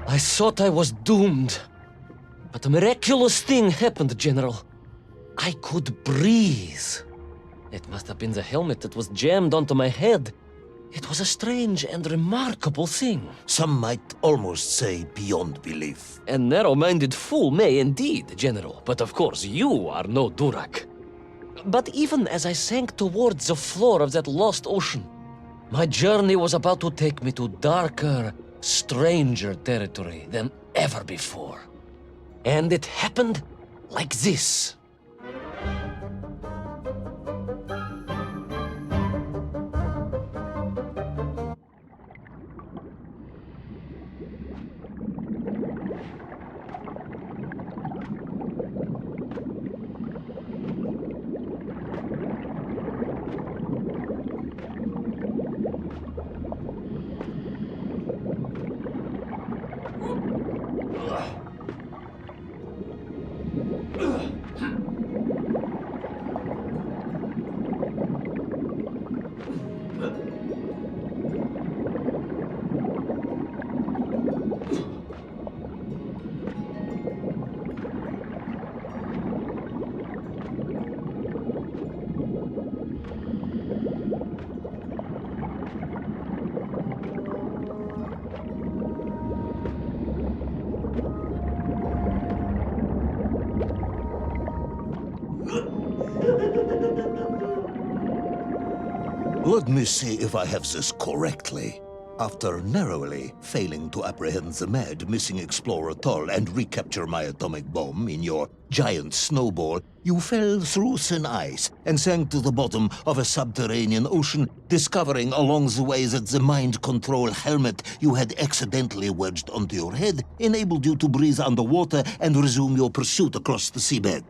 I thought I was doomed. But a miraculous thing happened, General. I could breathe. It must have been the helmet that was jammed onto my head. It was a strange and remarkable thing. Some might almost say beyond belief. A narrow-minded fool may indeed, General, but of course you are no Durak. But even as I sank towards the floor of that lost ocean, my journey was about to take me to darker, stranger territory than ever before. And it happened like this. Let me see if I have this correctly. After narrowly failing to apprehend the mad missing explorer Toll and recapture my atomic bomb in your giant snowball, you fell through thin ice and sank to the bottom of a subterranean ocean, discovering along the way that the mind control helmet you had accidentally wedged onto your head enabled you to breathe underwater and resume your pursuit across the seabed.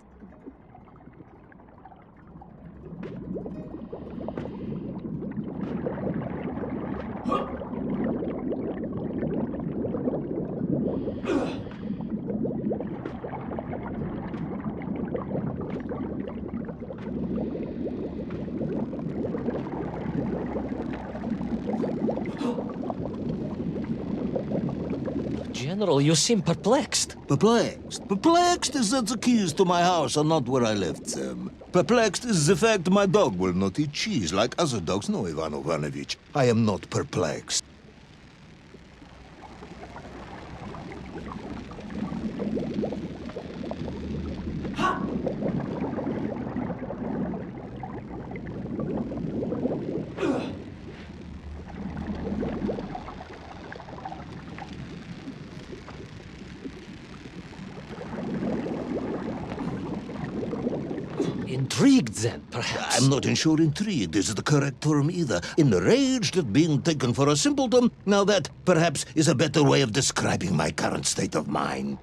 General, you seem perplexed. Perplexed? Perplexed is that the keys to my house are not where I left them. Perplexed is the fact my dog will not eat cheese like other dogs. No, Ivan Ivanovich, I am not perplexed. Intrigued, then, perhaps? I'm not sure intrigued is the correct term either. Enraged at being taken for a simpleton? Now that, perhaps, is a better way of describing my current state of mind.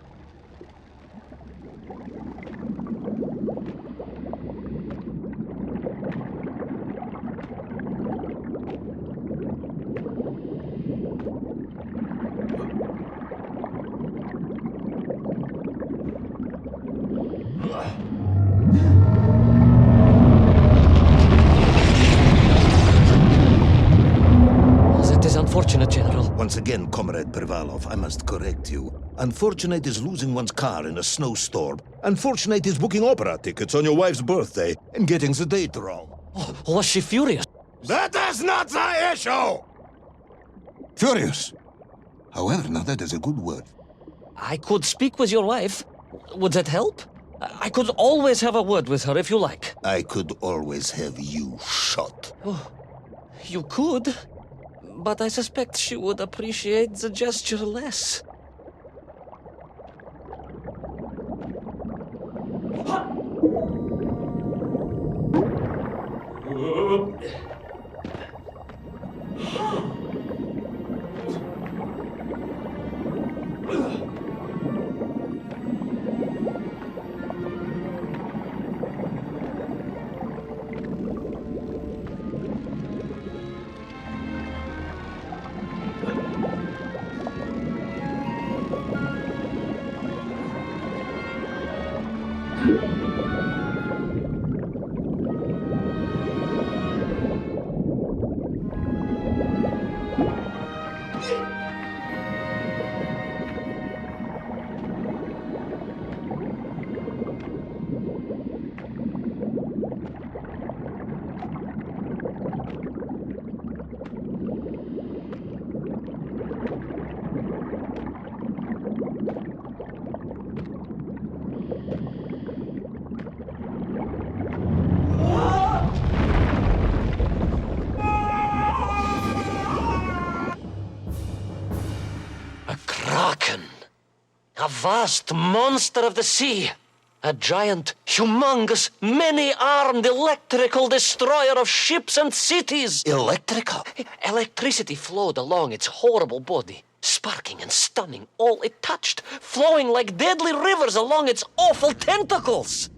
Unfortunate, General. Once again, Comrade Privalov, I must correct you. Unfortunate is losing one's car in a snowstorm. Unfortunate is booking opera tickets on your wife's birthday and getting the date wrong. Oh, was she furious? That is not the issue! Furious. However, now that is a good word. I could speak with your wife. Would that help? I could always have a word with her if you like. I could always have you shot. Oh, you could. But I suspect she would appreciate the gesture less. vast monster of the sea. A giant, humongous, many-armed electrical destroyer of ships and cities. Electrical? Electricity flowed along its horrible body, sparking and stunning all it touched, flowing like deadly rivers along its awful tentacles.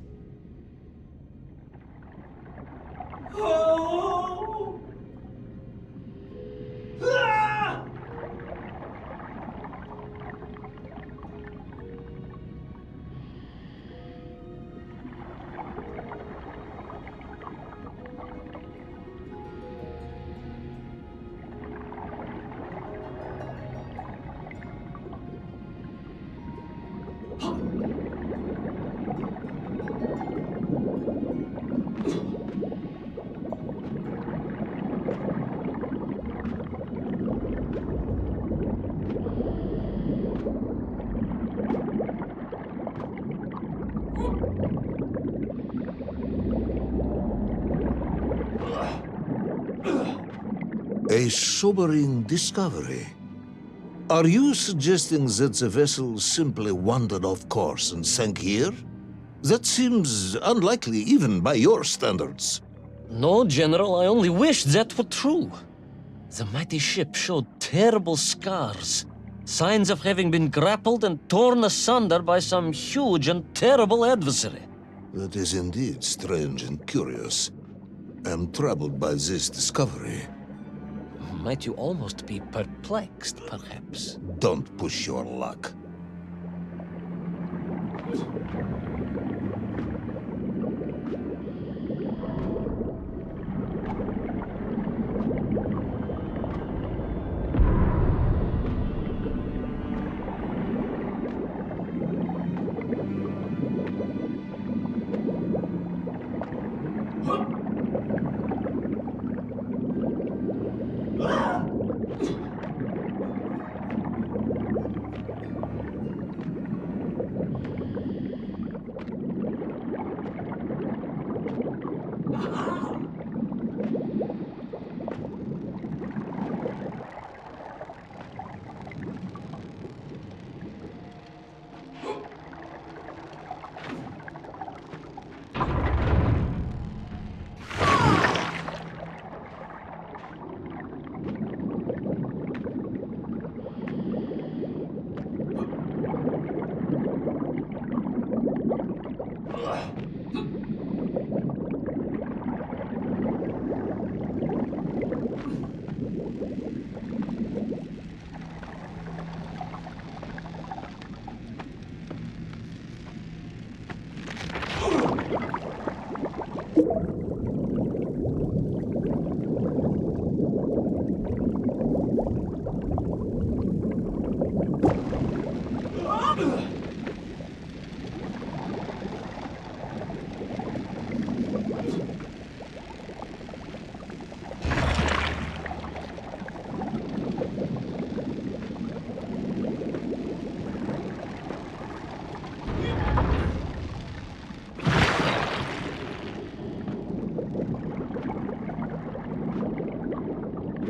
A sobering discovery. Are you suggesting that the vessel simply wandered off course and sank here? That seems unlikely even by your standards. No, General, I only wish that were true. The mighty ship showed terrible scars, signs of having been grappled and torn asunder by some huge and terrible adversary. That is indeed strange and curious. I am troubled by this discovery. Might you almost be perplexed, perhaps? Don't push your luck.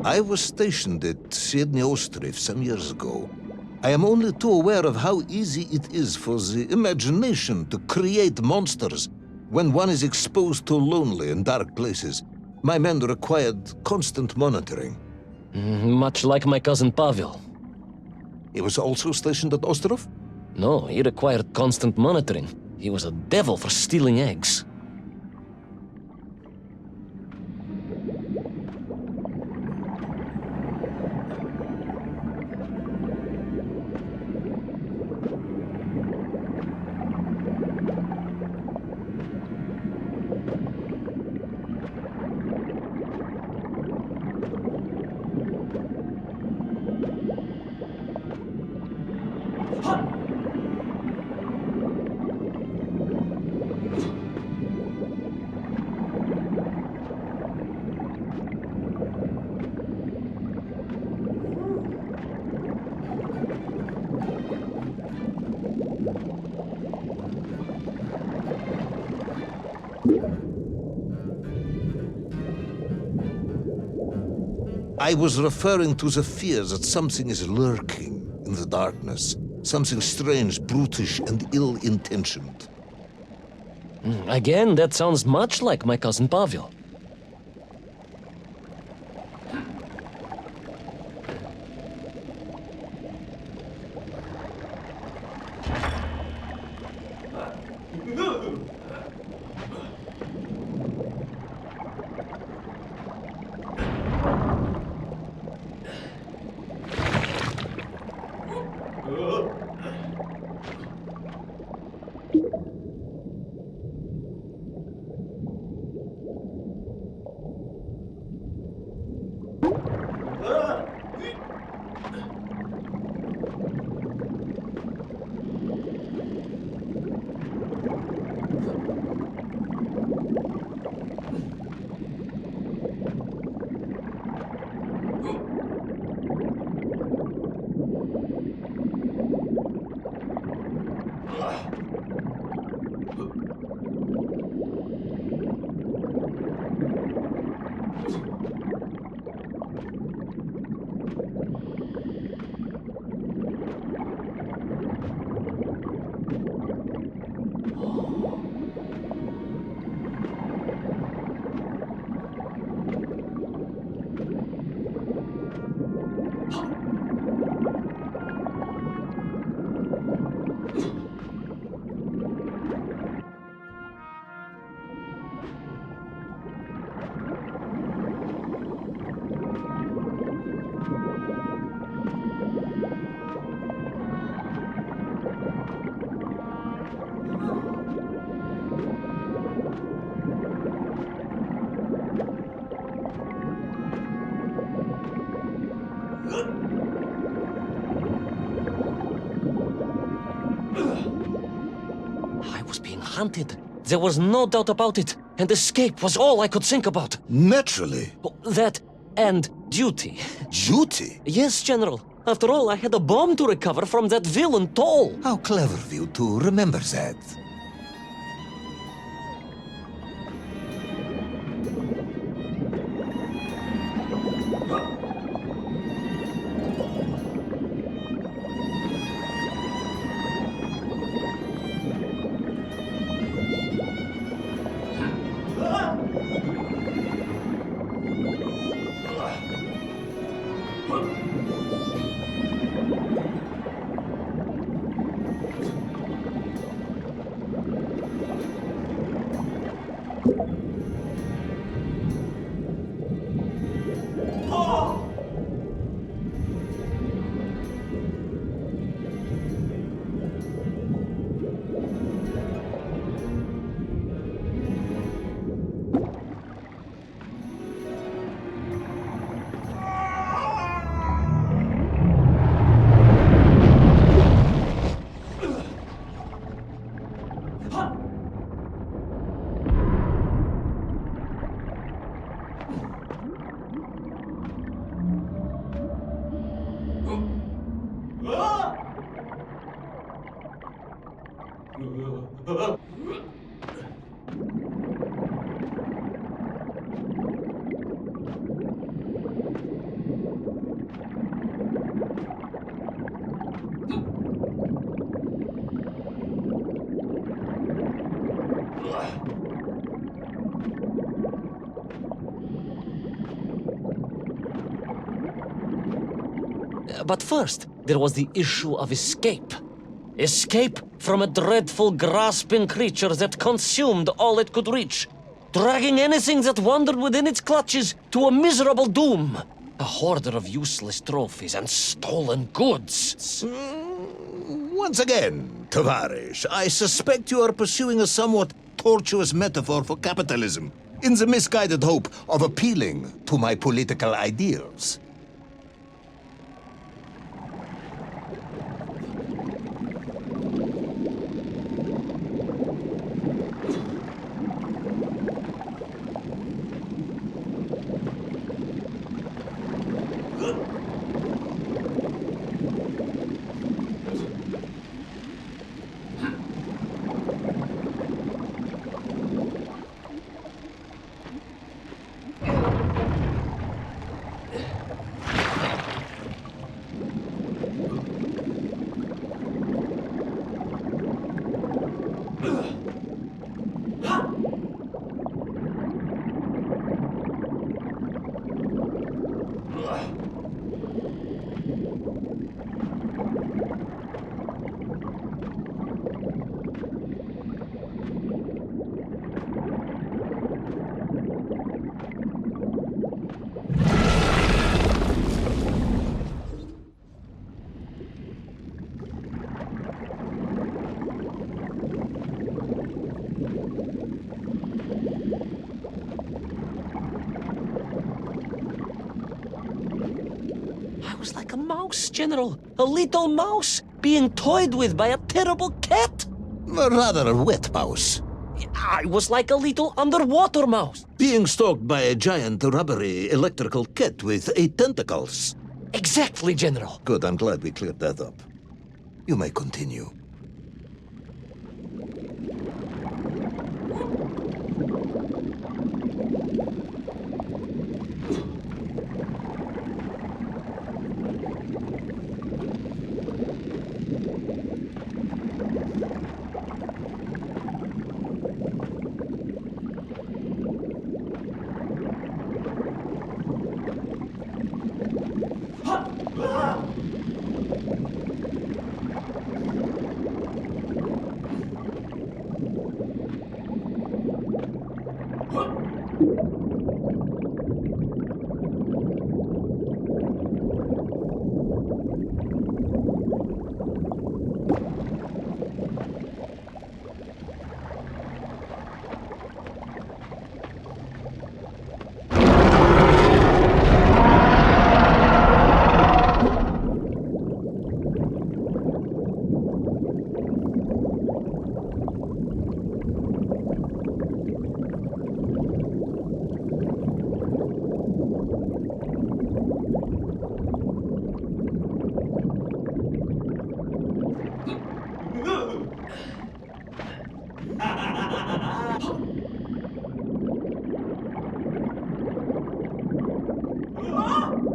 I was stationed at Sydney Ostrov some years ago. I am only too aware of how easy it is for the imagination to create monsters when one is exposed to lonely and dark places. My men required constant monitoring. Much like my cousin Pavel. He was also stationed at Ostrov? No, he required constant monitoring. He was a devil for stealing eggs. I was referring to the fear that something is lurking in the darkness. Something strange, brutish, and ill-intentioned. Again, that sounds much like my cousin Pavel. I was being hunted. There was no doubt about it, and escape was all I could think about. Naturally. That and duty. Duty? Yes, General. After all, I had a bomb to recover from that villain Toll. How clever of you to remember that. But first, there was the issue of escape. Escape from a dreadful, grasping creature that consumed all it could reach, dragging anything that wandered within its clutches to a miserable doom. A hoarder of useless trophies and stolen goods. Once again, Tavarish, I suspect you are pursuing a somewhat tortuous metaphor for capitalism, in the misguided hope of appealing to my political ideals. was like a mouse, General. A little mouse being toyed with by a terrible cat. A rather wet mouse. I was like a little underwater mouse. Being stalked by a giant rubbery electrical cat with 8 tentacles. Exactly, General. Good, I'm glad we cleared that up. You may continue.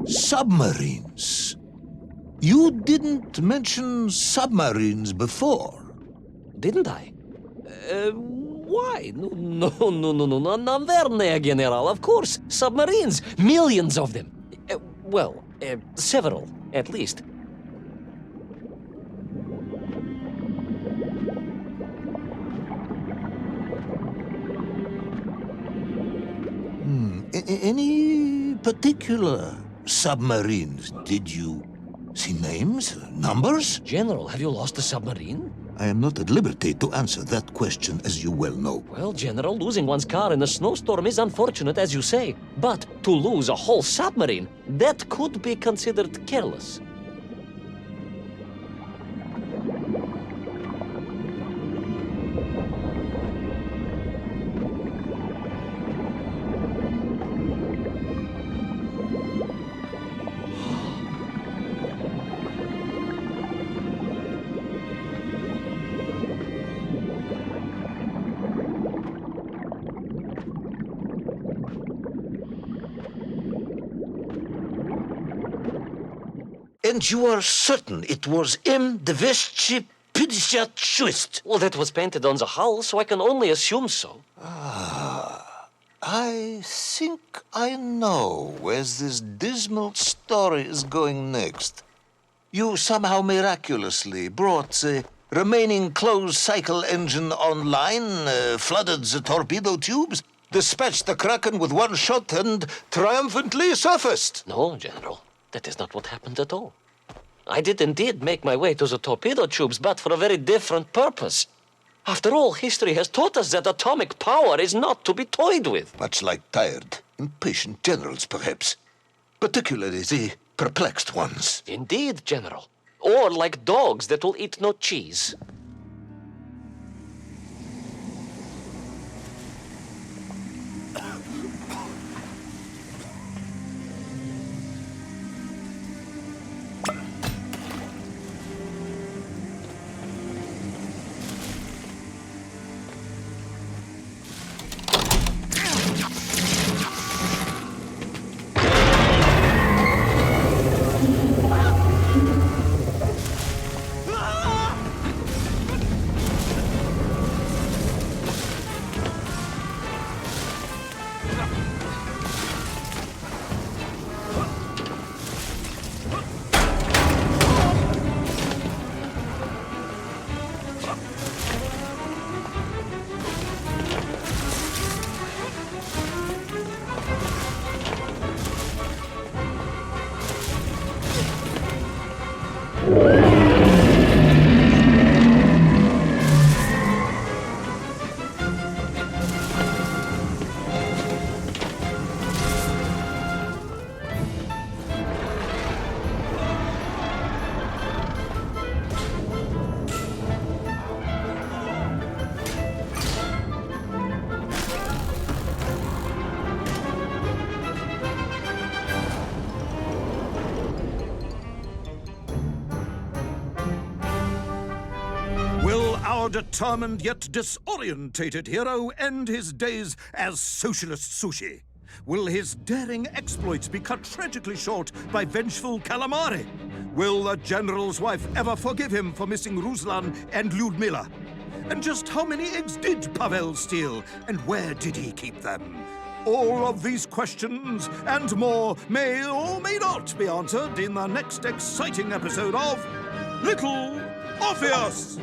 Submarines. You didn't mention submarines before. Didn't I? Why? No, Naverné, General, of course. Submarines. Millions of them. Several, at least. Any particular submarines? Did you see names, numbers? General, have you lost a submarine? I am not at liberty to answer that question, as you well know. Well, General, losing one's car in a snowstorm is unfortunate, as you say. But to lose a whole submarine, that could be considered careless. And you are certain it was M. 256? Well, that was painted on the hull, so I can only assume so. I think I know where this dismal story is going next. You somehow miraculously brought the remaining closed cycle engine online, flooded the torpedo tubes, dispatched the Kraken with one shot, and triumphantly surfaced. No, General. That is not what happened at all. I did indeed make my way to the torpedo tubes, but for a very different purpose. After all, history has taught us that atomic power is not to be toyed with. Much like tired, impatient generals, perhaps. Particularly the perplexed ones. Indeed, General. Or like dogs that will eat no cheese. our determined yet disorientated hero end his days as socialist sushi? Will his daring exploits be cut tragically short by vengeful calamari? Will the general's wife ever forgive him for missing Ruslan and Lyudmila? And just how many eggs did Pavel steal, and where did he keep them? All of these questions and more may or may not be answered in the next exciting episode of Little Orpheus!